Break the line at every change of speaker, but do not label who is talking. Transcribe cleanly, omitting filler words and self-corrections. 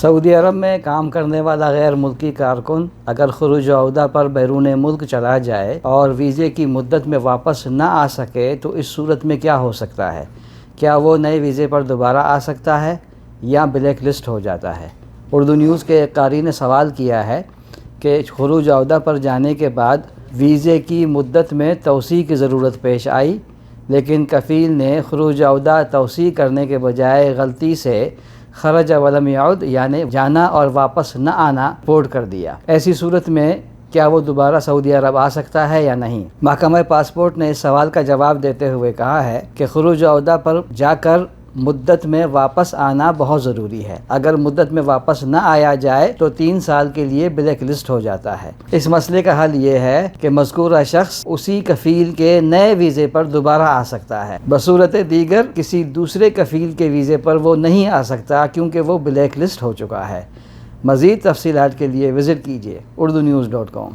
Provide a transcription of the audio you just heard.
سعودی عرب میں کام کرنے والا غیر ملکی کارکن اگر خروج عودہ پر بیرون ملک چلا جائے اور ویزے کی مدت میں واپس نہ آ سکے تو اس صورت میں کیا ہو سکتا ہے؟ کیا وہ نئے ویزے پر دوبارہ آ سکتا ہے یا بلیک لسٹ ہو جاتا ہے؟ اردو نیوز کے ایک قاری نے سوال کیا ہے کہ خروج عودہ پر جانے کے بعد ویزے کی مدت میں توسیع کی ضرورت پیش آئی، لیکن کفیل نے خروج عودہ توسیع کرنے کے بجائے غلطی سے خرج ولم یعد یعنی جانا اور واپس نہ آنا رپورٹ کر دیا۔ ایسی صورت میں کیا وہ دوبارہ سعودی عرب آ سکتا ہے یا نہیں؟ محکمہ پاسپورٹ نے اس سوال کا جواب دیتے ہوئے کہا ہے کہ خروج عودہ پر جا کر مدت میں واپس آنا بہت ضروری ہے۔ اگر مدت میں واپس نہ آیا جائے تو 3 سال کے لیے بلیک لسٹ ہو جاتا ہے۔ اس مسئلے کا حل یہ ہے کہ مذکورہ شخص اسی کفیل کے نئے ویزے پر دوبارہ آ سکتا ہے۔ بصورت دیگر کسی دوسرے کفیل کے ویزے پر وہ نہیں آ سکتا کیونکہ وہ بلیک لسٹ ہو چکا ہے۔ مزید تفصیلات کے لیے وزٹ کیجیے urdunews.com۔